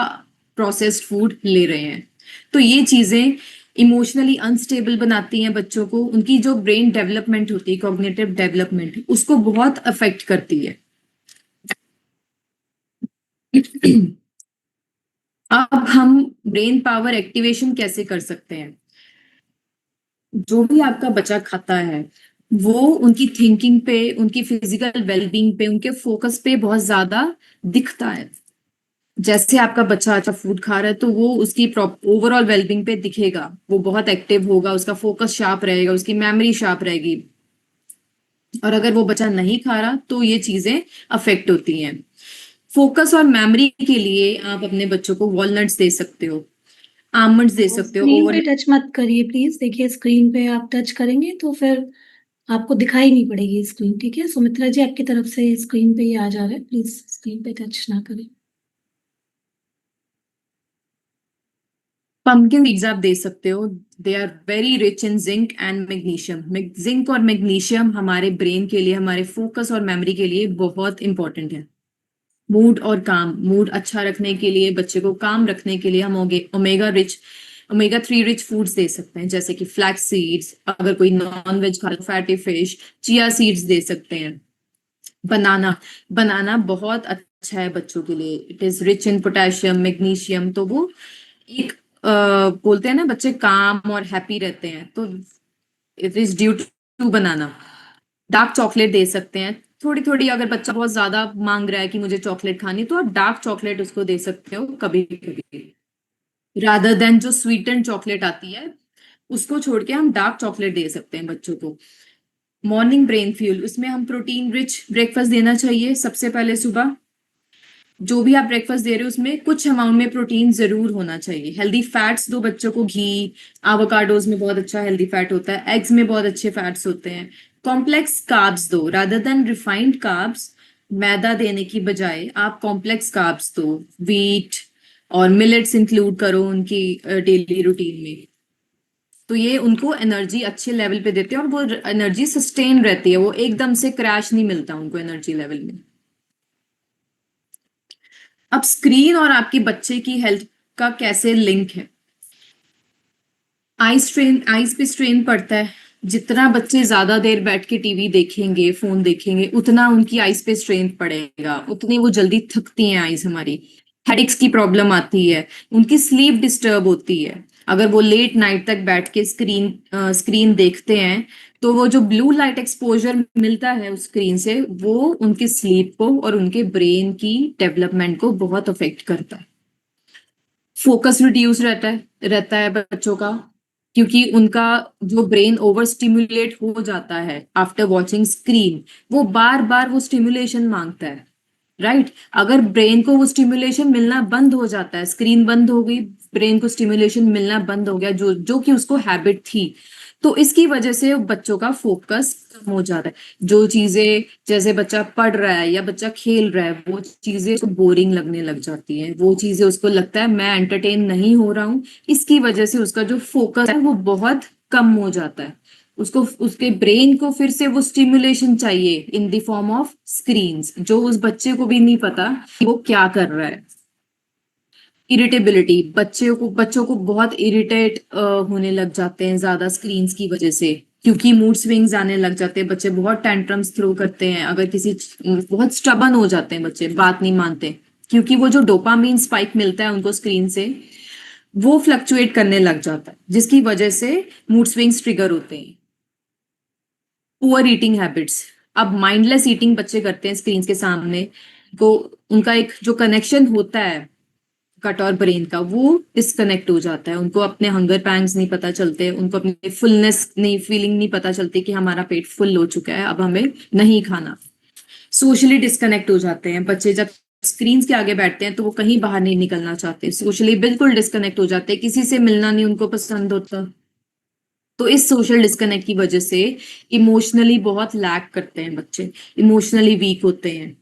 प्रोसेस्ड फूड ले रहे हैं। तो ये चीजें इमोशनली अनस्टेबल बनाती हैं बच्चों को, उनकी जो ब्रेन डेवलपमेंट होती है, कॉग्निटिव डेवलपमेंट, उसको बहुत अफेक्ट करती है। अब हम ब्रेन पावर एक्टिवेशन कैसे कर सकते हैं। जो भी आपका बच्चा खाता है वो उनकी थिंकिंग पे, उनकी फिजिकल वेलबींग पे, उनके फोकस पे बहुत ज्यादा दिखता है। जैसे आपका बच्चा अच्छा फूड खा रहा है तो वो उसकी ओवरऑल वेलबींग पे दिखेगा, वो बहुत एक्टिव होगा, उसका फोकस शार्प रहेगा, उसकी मेमोरी शार्प रहेगी। और अगर वो बच्चा नहीं खा रहा तो ये चीजें अफेक्ट होती हैं। फोकस और मेमोरी के लिए आप अपने बच्चों को वॉलनट्स दे सकते हो, आमंड्स दे सकते हो। स्क्रीन पे टच मत करिए प्लीज, देखिए स्क्रीन पे आप टच करेंगे तो फिर आपको दिखाई नहीं पड़ेगी स्क्रीन, ठीक है। सुमित्रा जी आपकी तरफ से स्क्रीन पे ही आ जा रहा है, प्लीज स्क्रीन पे टच ना करें। पंपकिन सीड्स आप दे सकते हो, they are very rich in zinc and magnesium. Zinc और मैग्नीशियम हमारे ब्रेन के लिए, हमारे फोकस और मेमोरी के लिए बहुत इंपॉर्टेंट है। मूड और काम, मूड अच्छा रखने के लिए, बच्चे को काम रखने के लिए हम ओमेगा 3 रिच फूड्स दे सकते हैं, जैसे कि फ्लैक्स सीड्स, अगर कोई नॉन वेज खा, फैटी फिश, चिया सीड्स दे सकते हैं। बनाना, बनाना बहुत अच्छा है बच्चों के लिए, it is rich in potassium, magnesium. तो वो एक बोलते हैं ना बच्चे काम और हैप्पी रहते हैं, तो it is due to banana. Dark chocolate दे सकते हैं थोड़ी थोड़ी, अगर बच्चा बहुत ज्यादा मांग रहा है कि मुझे चॉकलेट खानी तो आप डार्क चॉकलेट उसको दे सकते हो कभी कभी। रादर देन जो स्वीटेंड चॉकलेट आती है उसको छोड़ के हम डार्क चॉकलेट दे सकते हैं बच्चों को। मॉर्निंग ब्रेन फ्यूल, उसमें हम प्रोटीन रिच ब्रेकफास्ट देना चाहिए सबसे पहले सुबह। जो भी आप ब्रेकफास्ट दे रहे हो उसमें कुछ अमाउंट में प्रोटीन जरूर होना चाहिए। हेल्दी फैट्स दो बच्चों को, घी, एवोकाडोज में बहुत अच्छा हेल्दी फैट होता है, एग्स में बहुत अच्छे फैट्स होते हैं। कॉम्प्लेक्स कार्ब्स दो रादर देन रिफाइंड कार्ब्स। मैदा देने की बजाय आप कॉम्प्लेक्स कार्ब्स दो, व्हीट और मिलेट्स इंक्लूड करो उनकी डेली रूटीन में। तो ये उनको एनर्जी अच्छे लेवल पे देते हैं और वो एनर्जी सस्टेन रहती है, वो एकदम से क्रैश नहीं मिलता उनको एनर्जी लेवल में। अब स्क्रीन और आपके बच्चे की हेल्थ का कैसे लिंक है? आई स्ट्रेन, आईज पे स्ट्रेन पड़ता है। जितना बच्चे ज्यादा देर बैठ के टीवी देखेंगे, फोन देखेंगे, उतना उनकी आईज पे स्ट्रेन पड़ेगा, उतनी वो जल्दी थकती हैं आईज हमारी। हेडेक्स की प्रॉब्लम आती है, उनकी स्लीप डिस्टर्ब होती है। अगर वो लेट नाइट तक बैठ के स्क्रीन देखते हैं तो वो जो ब्लू लाइट एक्सपोजर मिलता है उस स्क्रीन से, वो उनकी स्लीप को और उनके ब्रेन की डेवलपमेंट को बहुत अफेक्ट करता है। फोकस रिड्यूस रहता है बच्चों का, क्योंकि उनका जो ब्रेन ओवर स्टिमुलेट हो जाता है आफ्टर वॉचिंग स्क्रीन, वो बार बार वो स्टिमुलेशन मांगता है। राइट? अगर ब्रेन को वो स्टिमुलेशन मिलना बंद हो जाता है, स्क्रीन बंद हो गई, ब्रेन को स्टिमुलेशन मिलना बंद हो गया, जो जो कि उसको हैबिट थी, तो इसकी वजह से बच्चों का फोकस कम हो जाता है। जो चीजें, जैसे बच्चा पढ़ रहा है या बच्चा खेल रहा है, वो चीजें उसको बोरिंग लगने लग जाती हैं, वो चीजें उसको लगता है मैं एंटरटेन नहीं हो रहा हूँ। इसकी वजह से उसका जो फोकस है वो बहुत कम हो जाता है। उसको, उसके ब्रेन को फिर से वो स्टिमुलेशन चाहिए in the form of screens, जो उस बच्चे को भी नहीं पता कि वो क्या कर रहा है। इरिटेबिलिटी, बच्चों को बहुत इरिटेट होने लग जाते हैं ज्यादा स्क्रीन्स की वजह से, क्योंकि मूड स्विंग्स आने लग जाते हैं, बच्चे बहुत टेंट्रम्स थ्रो करते हैं। अगर किसी बहुत स्टबन हो जाते हैं बच्चे, बात नहीं मानते, क्योंकि वो जो डोपामीन स्पाइक मिलता है उनको स्क्रीन से, वो फ्लक्चुएट करने लग जाता है, जिसकी वजह से मूड स्विंग्स ट्रिगर होते हैं। पुअर ईटिंग हैबिट्स, अब माइंडलेस ईटिंग बच्चे करते हैं स्क्रीन के सामने, को उनका एक जो कनेक्शन होता है गट और ब्रेन का, वो डिस्कनेक्ट हो जाता है। उनको अपने हंगर पैंग्स नहीं पता चलते, उनको अपनी फुलनेस नहीं, फीलिंग नहीं पता चलती कि हमारा पेट फुल हो चुका है, अब हमें नहीं खाना। सोशली डिस्कनेक्ट हो जाते हैं बच्चे, जब स्क्रीन के आगे बैठते हैं तो वो कहीं बाहर नहीं निकलना चाहते, सोशली बिल्कुल डिस्कनेक्ट हो जाते हैं, किसी से मिलना नहीं उनको पसंद होता। तो इस सोशल डिस्कनेक्ट की वजह से इमोशनली बहुत लैक करते हैं बच्चे, इमोशनली वीक होते हैं।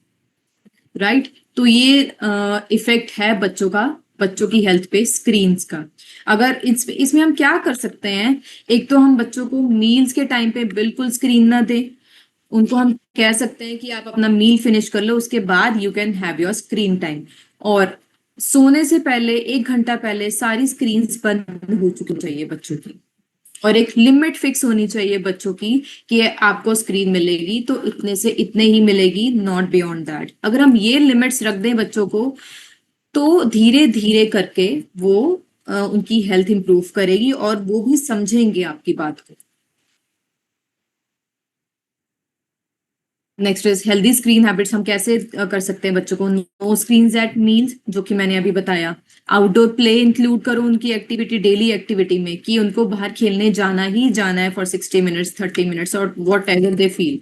राइट? तो ये इफेक्ट है बच्चों का, बच्चों की हेल्थ पे स्क्रीन्स का। अगर इसमें हम क्या कर सकते हैं? एक तो हम बच्चों को मील्स के टाइम पे बिल्कुल स्क्रीन ना दें। उनको हम कह सकते हैं कि आप अपना मील फिनिश कर लो, उसके बाद you can have your screen time. और सोने से पहले 1 घंटा पहले सारी स्क्रीन्स बंद हो चुकी चाहिए बच्चों की, और एक लिमिट फिक्स होनी चाहिए बच्चों की कि आपको स्क्रीन मिलेगी तो इतने से इतने ही मिलेगी, नॉट बियॉन्ड दैट। अगर हम ये लिमिट्स रख दें बच्चों को, तो धीरे धीरे करके वो उनकी हेल्थ इंप्रूव करेगी और वो भी समझेंगे आपकी बात को। Next is healthy screen habits. हम कैसे कर सकते हैं बच्चों को? नो स्क्रीन एट मील्स, जो कि मैंने अभी बताया। आउटडोर प्ले इंक्लूड करो उनकी एक्टिविटी, डेली एक्टिविटी में, कि उनको बाहर खेलने जाना ही जाना है फॉर 60 मिनट्स, 30 मिनट्स और what ever they feel.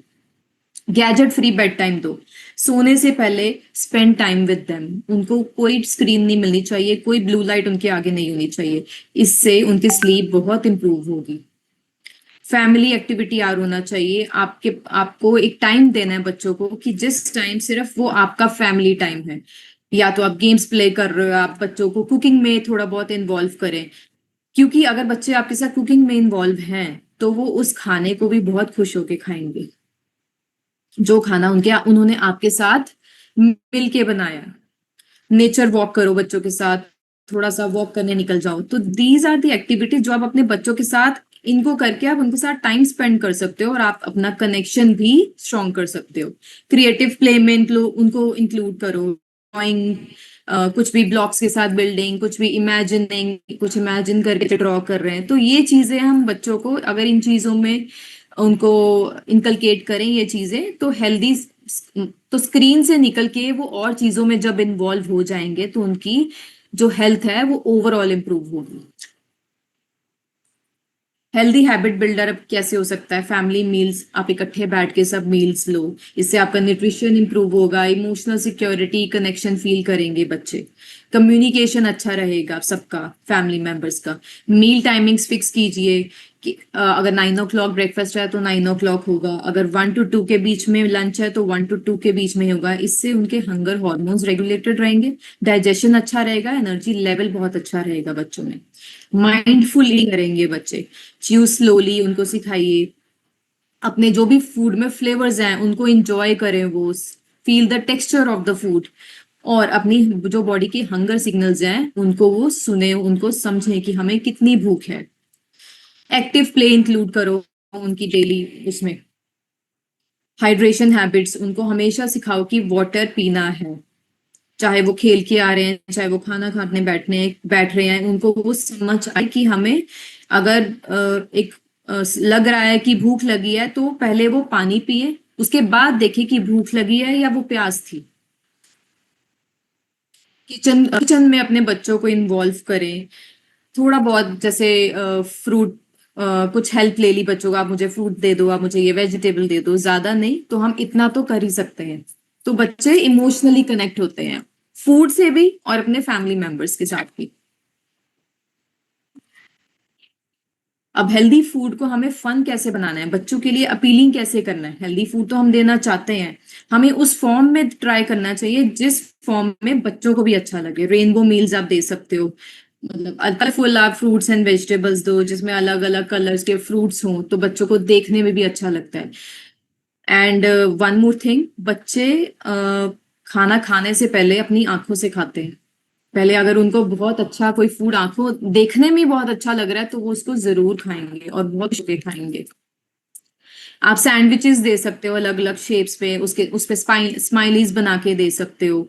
Gadget free bed time दो, सोने से पहले स्पेंड टाइम विद देम। उनको कोई स्क्रीन नहीं मिलनी चाहिए, कोई ब्लू लाइट उनके आगे नहीं होनी चाहिए, इससे उनकी स्लीप बहुत इंप्रूव होगी। फैमिली एक्टिविटी आर होना चाहिए, आपको एक टाइम देना है बच्चों को कि जिस टाइम सिर्फ वो आपका फैमिली टाइम है। या तो आप गेम्स प्ले कर रहे हो, आप बच्चों को कुकिंग में थोड़ा बहुत इन्वॉल्व करें, क्योंकि अगर बच्चे आपके साथ कुकिंग में इन्वॉल्व हैं तो वो उस खाने को भी बहुत खुश होके खाएंगे, जो खाना उन्होंने आपके साथ मिल के बनाया। नेचर वॉक करो बच्चों के साथ, थोड़ा सा वॉक करने निकल जाओ। तो दीज आर दी एक्टिविटीज जो आप अपने बच्चों के साथ, इनको करके आप उनके साथ टाइम स्पेंड कर सकते हो और आप अपना कनेक्शन भी स्ट्रॉन्ग कर सकते हो। क्रिएटिव प्ले में उनको इंक्लूड करो, ड्राइंग, कुछ भी ब्लॉक्स के साथ बिल्डिंग, कुछ भी इमेजिनिंग, कुछ इमेजिन करके ड्रॉ कर रहे हैं। तो ये चीजें हम बच्चों को अगर इन चीजों में उनको इनकलकेट करें ये चीजें, तो हेल्दी, तो स्क्रीन से निकल के वो और चीजों में जब इन्वॉल्व हो जाएंगे तो उनकी जो हेल्थ है वो ओवरऑल इंप्रूव होगी। हेल्दी हैबिट बिल्डर अब कैसे हो सकता है? फैमिली मील्स, आप इकट्ठे बैठ के सब मील्स लो, इससे आपका न्यूट्रिशन इंप्रूव होगा, इमोशनल सिक्योरिटी कनेक्शन फील करेंगे बच्चे, कम्युनिकेशन अच्छा रहेगा सबका, फैमिली मेंबर्स का। मील टाइमिंग्स फिक्स कीजिए कि अगर 9 o'clock ब्रेकफास्ट है तो 9 o'clock होगा, अगर 1 to 2 के बीच में लंच है तो 1 to 2 के बीच में होगा। इससे उनके हंगर हॉर्मोन्स रेगुलेटेड रहेंगे, डाइजेशन अच्छा रहेगा, एनर्जी लेवल बहुत अच्छा रहेगा बच्चों में। माइंडफुल ईटिंग करेंगे बच्चे, च्यू स्लोली, उनको सिखाइए अपने जो भी फूड में फ्लेवर्स हैं उनको इंजॉय करें, वो feel the texture of the food, और अपनी जो बॉडी के हंगर सिग्नल्स हैं उनको वो सुने, उनको समझें कि हमें कितनी भूख है। एक्टिव प्ले इंक्लूड करो उनकी डेली उसमें। हाइड्रेशन हैबिट्स, उनको हमेशा सिखाओ कि वाटर पीना है, चाहे वो खेल के आ रहे हैं, चाहे वो खाना खाने बैठ रहे हैं, उनको वो समझ आए कि हमें अगर लग रहा है कि भूख लगी है तो पहले वो पानी पिए, उसके बाद देखे कि भूख लगी है या वो प्यास थी। किचन में अपने बच्चों को इन्वॉल्व करें, थोड़ा बहुत, जैसे फ्रूट, कुछ हेल्प ले ली बच्चों का, आप मुझे फ्रूट दे दो, आप मुझे ये वेजिटेबल दे दो, ज्यादा नहीं तो हम इतना तो कर ही सकते हैं। तो बच्चे इमोशनली कनेक्ट होते हैं फूड से भी और अपने फैमिली मेंबर्स के साथ भी। अब हेल्दी फूड को हमें फन कैसे बनाना है, बच्चों के लिए अपीलिंग कैसे करना है? हेल्दी फूड तो हम देना चाहते हैं, हमें उस फॉर्म में ट्राई करना चाहिए जिस फॉर्म में बच्चों को भी अच्छा लगे। रेनबो मील्स आप दे सकते हो, मतलब कलरफुल आप फ्रूट्स एंड वेजिटेबल्स दो जिसमें अलग अलग कलर्स के फ्रूट्स हों, तो बच्चों को देखने में भी अच्छा लगता है। एंड वन मोर थिंग, बच्चे खाना खाने से पहले अपनी आंखों से खाते हैं। पहले अगर उनको बहुत अच्छा कोई फूड आंखों देखने में बहुत अच्छा लग रहा है तो वो उसको जरूर खाएंगे और बहुत खुश होकर खाएंगे। आप सैंडविचेस दे सकते हो अलग अलग शेप्स पे, उसके उस पे स्माइलीज बना के दे सकते हो।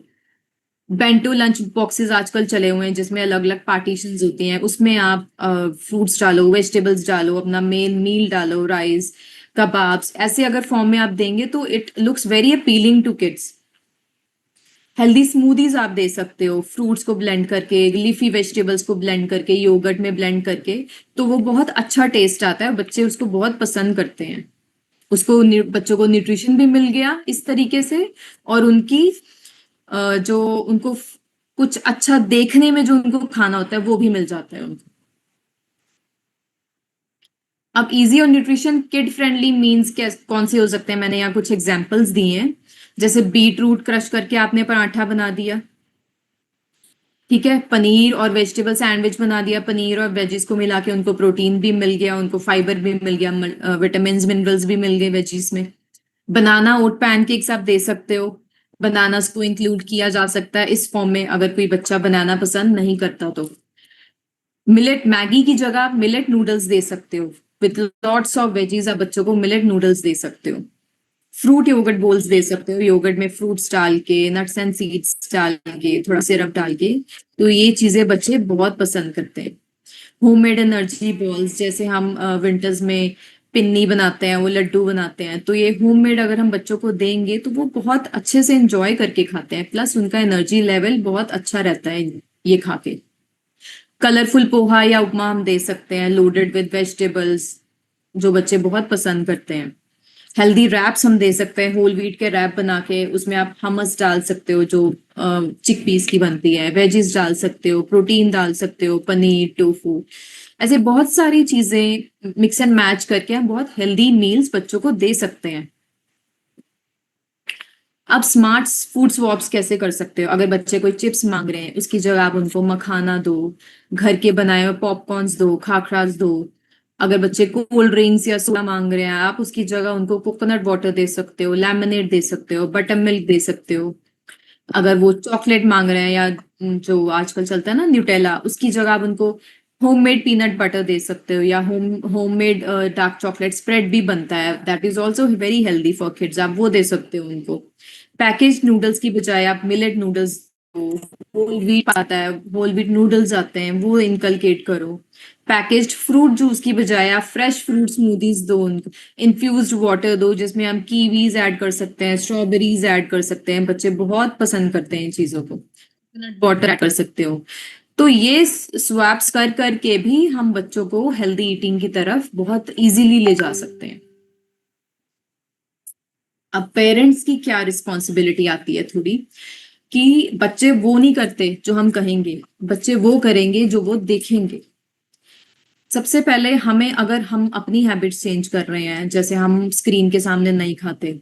बेंटो लंच बॉक्सेस आजकल चले हुए हैं जिसमें अलग अलग पार्टीशंस होती हैं, उसमें आप फ्रूट्स डालो, वेजिटेबल्स डालो, अपना मेन मील डालो, राइस, कबाब्स, ऐसे अगर फॉर्म में आप देंगे तो it looks very appealing to kids. Healthy smoothies आप दे सकते हो, फ्रूट्स को ब्लेंड करके, लीफी वेजिटेबल्स को ब्लेंड करके, योगर्ट में ब्लेंड करके, तो वो बहुत अच्छा टेस्ट आता है, बच्चे उसको बहुत पसंद करते हैं। उसको बच्चों को न्यूट्रिशन भी मिल गया इस तरीके से, और उनकी जो उनको कुछ अच्छा देखने में जो उनको खाना होता है वो भी मिल जाता है उनको। अब इजी और न्यूट्रिशन किड फ्रेंडली मीन्स कौन से हो सकते हैं? मैंने यहाँ कुछ एग्जांपल्स दिए हैं, जैसे बीट रूट क्रश करके आपने पराठा बना दिया, ठीक है, पनीर और वेजिटेबल सैंडविच बना दिया, पनीर और वेजिस को मिला के उनको प्रोटीन भी मिल गया, उनको फाइबर भी मिल गया, विटामिन मिनरल्स भी मिल गए वेजिस में। बनाना ओट पैनकेक्स आप दे सकते हो, बनानास को इंक्लूड किया जा सकता है इस फॉर्म में अगर कोई बच्चा बनाना पसंद नहीं करता तो। मिलेट मैगी की जगह आप मिलेट नूडल्स दे सकते हो, विद लॉट्स ऑफ वेजीज आप बच्चों को मिलेट नूडल्स दे सकते हो। फ्रूट योगर्ट बोल्स दे सकते हो, योगर्ट में फ्रूट्स डाल के, नट्स एंड सीड्स डाल के, थोड़ा सिरप डाल के, तो ये चीजें बच्चे बहुत पसंद करते हैं। होममेड एनर्जी बॉल्स, जैसे हम विंटर्स में पिन्नी बनाते हैं, वो लड्डू बनाते हैं, तो ये होममेड अगर हम बच्चों को देंगे तो वो बहुत अच्छे से एंजॉय करके खाते हैं, प्लस उनका एनर्जी लेवल बहुत अच्छा रहता है ये खा के। कलरफुल पोहा या उपमा हम दे सकते हैं, लोडेड विद वेजिटेबल्स, जो बच्चे बहुत पसंद करते हैं। हेल्दी रैप्स हम दे सकते हैं, होल व्हीट के रैप बना के, उसमें आप हमस डाल सकते हो जो चिक पीस की बनती है, वेजिस डाल सकते हो, प्रोटीन डाल सकते हो, पनीर, टोफू, ऐसे बहुत सारी चीजें मिक्स एंड मैच करके हम बहुत हेल्दी मील्स बच्चों को दे सकते हैं। आप स्मार्ट फूड स्वॉप्स कैसे कर सकते हो? अगर बच्चे कोई चिप्स मांग रहे हैं उसकी जगह आप उनको मखाना दो, घर के बनाए हुए पॉपकॉर्न्स दो, खाखरास दो। अगर बच्चे कोल्ड ड्रिंक्स या सोडा मांग रहे हैं आप उसकी जगह उनको कोकोनट वाटर दे सकते हो, लेमनेड दे सकते हो, बटर मिल्क दे सकते हो। अगर वो चॉकलेट मांग रहे हैं या जो आजकल चलता है ना न्यूटेला, उसकी जगह आप उनको होममेड पीनट बटर दे सकते हो, या होममेड डार्क चॉकलेट स्प्रेड भी बनता है, that is also very healthy for kids, आप वो दे सकते हो उनको। पैकेज नूडल्स की बजाय आप मिलेट नूडल्स, होल व्हीट आता है, होल व्हीट नूडल्स आते हैं, वो इनकलकेट करो। पैकेज्ड फ्रूट जूस की बजाय आप फ्रेश फ्रूट स्मूदीज दो उनको, इन्फ्यूज्ड वाटर दो जिसमें हम कीवीज ऐड कर सकते हैं, स्ट्रॉबेरीज ऐड कर सकते हैं, बच्चे बहुत पसंद करते हैं इन चीजों को। वाटर कर सकते हो। तो ये स्वैप्स कर करके भी हम बच्चों को हेल्दी ईटिंग की तरफ बहुत इजीली ले जा सकते हैं। अब पेरेंट्स की क्या रिस्पॉन्सिबिलिटी आती है थोड़ी, कि बच्चे वो नहीं करते जो हम कहेंगे, बच्चे वो करेंगे जो वो देखेंगे। सबसे पहले हमें, अगर हम अपनी हैबिट्स चेंज कर रहे हैं, जैसे हम स्क्रीन के सामने नहीं खाते,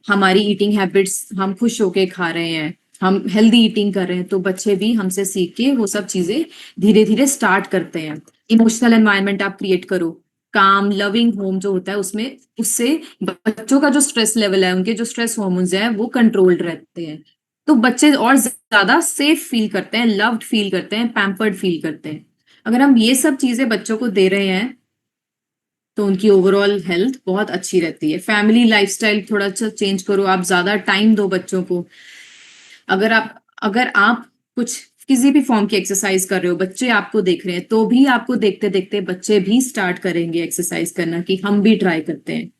हमारी ईटिंग हैबिट्स हम खुश होके खा रहे हैं, हम हेल्दी ईटिंग कर रहे हैं, तो बच्चे भी हमसे सीख के वो सब चीजें धीरे धीरे स्टार्ट करते हैं। इमोशनल एनवायरनमेंट आप क्रिएट करो, काम लविंग होम जो होता है उसमें, उससे बच्चों का जो स्ट्रेस लेवल है, उनके जो स्ट्रेस हार्मोन्स हैं वो कंट्रोल्ड रहते हैं। तो बच्चे और ज्यादा सेफ फील करते हैं, लव्ड फील करते हैं, पैम्पर्ड फील करते हैं। अगर हम ये सब चीजें बच्चों को दे रहे हैं तो उनकी ओवरऑल हेल्थ बहुत अच्छी रहती है। फैमिली लाइफस्टाइल थोड़ा सा चेंज करो, आप ज्यादा टाइम दो बच्चों को। अगर आप कुछ किसी भी फॉर्म की एक्सरसाइज कर रहे हो, बच्चे आपको देख रहे हैं, तो भी आपको देखते देखते बच्चे भी स्टार्ट करेंगे एक्सरसाइज करना, कि हम भी ट्राई करते हैं।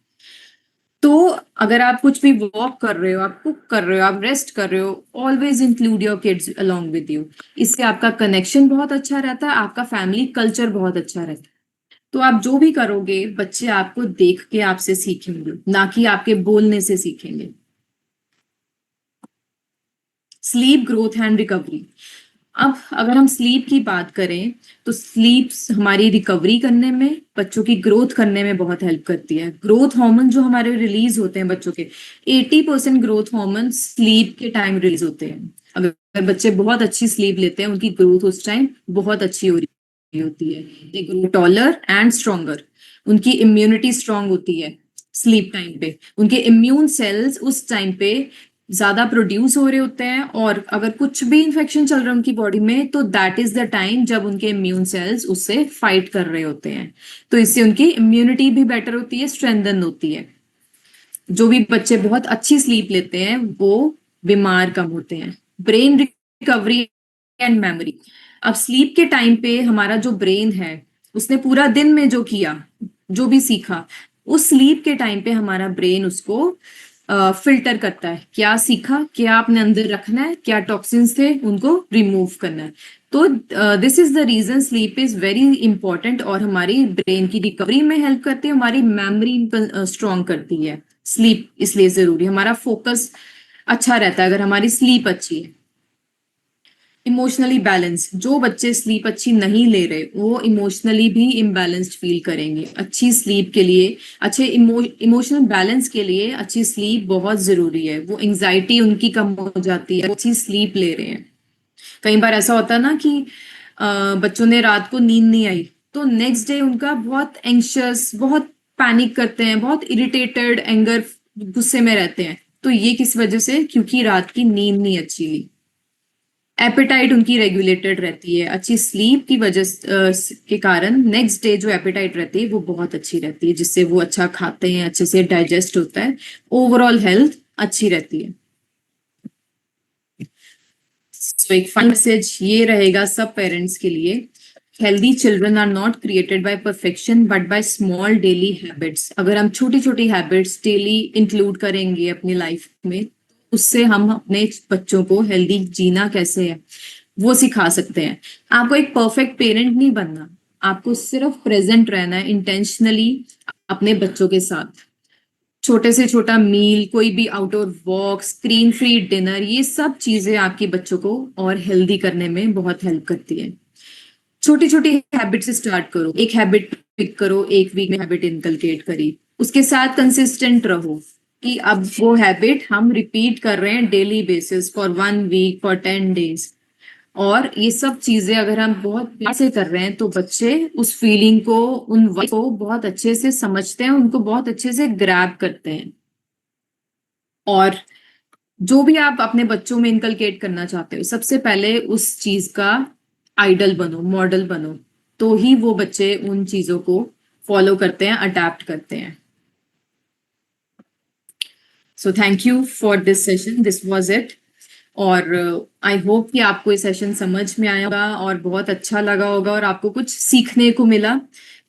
तो अगर आप कुछ भी वॉक कर रहे हो, आप कुक कर रहे हो, आप रेस्ट कर रहे हो, always include your kids along with you. इससे आपका कनेक्शन बहुत अच्छा रहता है, आपका फैमिली कल्चर बहुत अच्छा रहता है। तो आप जो भी करोगे, बच्चे आपको देख के आपसे सीखेंगे, ना कि आपके बोलने से सीखेंगे। Sleep growth and recovery. अब अगर हम स्लीप की बात करें, तो स्लीप हमारी रिकवरी करने में, बच्चों की ग्रोथ करने में बहुत हेल्प करती है। ग्रोथ हार्मोन जो हमारे रिलीज होते हैं बच्चों के, 80% ग्रोथ हार्मोन स्लीप के टाइम रिलीज होते हैं। अगर बच्चे बहुत अच्छी स्लीप लेते हैं, उनकी ग्रोथ उस टाइम बहुत अच्छी हो रही होती है। They grow taller and stronger, उनकी इम्यूनिटी स्ट्रांग होती है स्लीप टाइम पे, उनके इम्यून सेल्स उस टाइम पे ज्यादा प्रोड्यूस हो रहे होते हैं। और अगर कुछ भी इन्फेक्शन चल रहा है उनकी बॉडी में, तो दैट इज द टाइम जब उनके इम्यून सेल्स उससे फाइट कर रहे होते हैं। तो इससे उनकी इम्यूनिटी भी बेटर होती है, स्ट्रेंथन होती है। जो भी बच्चे बहुत अच्छी स्लीप लेते हैं वो बीमार कम होते हैं। Brain recovery and memory. अब स्लीप के टाइम पे हमारा जो ब्रेन है, उसने पूरा दिन में जो किया, जो भी सीखा, उस स्लीप के टाइम पे हमारा ब्रेन उसको फिल्टर करता है। क्या सीखा, क्या अपने अंदर रखना है, क्या टॉक्सिन्स थे उनको रिमूव करना है। तो this is the reason sleep is very important, और हमारी ब्रेन की रिकवरी में हेल्प करती है, हमारी मेमोरी स्ट्रॉन्ग करती है। स्लीप इसलिए जरूरी, हमारा फोकस अच्छा रहता है अगर हमारी स्लीप अच्छी है। इमोशनली बैलेंस, जो बच्चे स्लीप अच्छी नहीं ले रहे, वो इमोशनली भी इम्बैलेंस्ड फील करेंगे। अच्छी स्लीप के लिए, अच्छे इमोशनल बैलेंस के लिए अच्छी स्लीप बहुत जरूरी है। वो एंजाइटी उनकी कम हो जाती है, वो अच्छी स्लीप ले रहे हैं। कई बार ऐसा होता है ना कि बच्चों ने रात को नींद नहीं आई, तो नेक्स्ट डे उनका बहुत एंशियस, बहुत पैनिक करते हैं, बहुत इरिटेटेड, एंगर, गुस्से में रहते हैं। तो ये किस वजह से? क्योंकि रात की नींद नहीं अच्छी ली। एपेटाइट उनकी रेगुलेटेड रहती है, अच्छी स्लीप की वजह के कारण नेक्स्ट डे जो एपेटाइट रहती है वो बहुत अच्छी रहती है, जिससे वो अच्छा खाते हैं, अच्छे से डाइजेस्ट होता है, ओवरऑल हेल्थ अच्छी रहती है। तो एक फाइनल मैसेज ये रहेगा सब पेरेंट्स के लिए, healthy children are not created by perfection but by small daily habits. अगर हम छोटी छोटी हैबिट्स डेली इंक्लूड करेंगे अपनी लाइफ में, उससे हम अपने बच्चों को हेल्दी जीना कैसे है वो सिखा सकते हैं। आपको एक परफेक्ट पेरेंट नहीं बनना, आपको सिर्फ प्रेजेंट रहना है इंटेंशनली अपने बच्चों के साथ। छोटे से छोटा मील, कोई भी outdoor walk, screen free dinner, ये सब चीजें आपके बच्चों को और हेल्दी करने में बहुत हेल्प करती है। छोटी छोटी हैबिट से स्टार्ट करो, एक हैबिट पिक करो, एक वीक में हैबिट इनकलकेट करी, उसके साथ कंसिस्टेंट रहो कि अब वो हैबिट हम रिपीट कर रहे हैं daily basis for 1 week, for 10 days. और ये सब चीजें अगर हम बहुत प्यार से कर रहे हैं, तो बच्चे उस फीलिंग को, उन वाइब को बहुत अच्छे से समझते हैं, उनको बहुत अच्छे से ग्रैब करते हैं। और जो भी आप अपने बच्चों में इनकलकेट करना चाहते हो, सबसे पहले उस चीज का आइडल बनो, मॉडल बनो, तो ही वो बच्चे उन चीजों को फॉलो करते हैं, अडेप्ट करते हैं। So thank you for this session, this was it. और आई होप कि आपको ये सेशन समझ में आया होगा और बहुत अच्छा लगा होगा और आपको कुछ सीखने को मिला।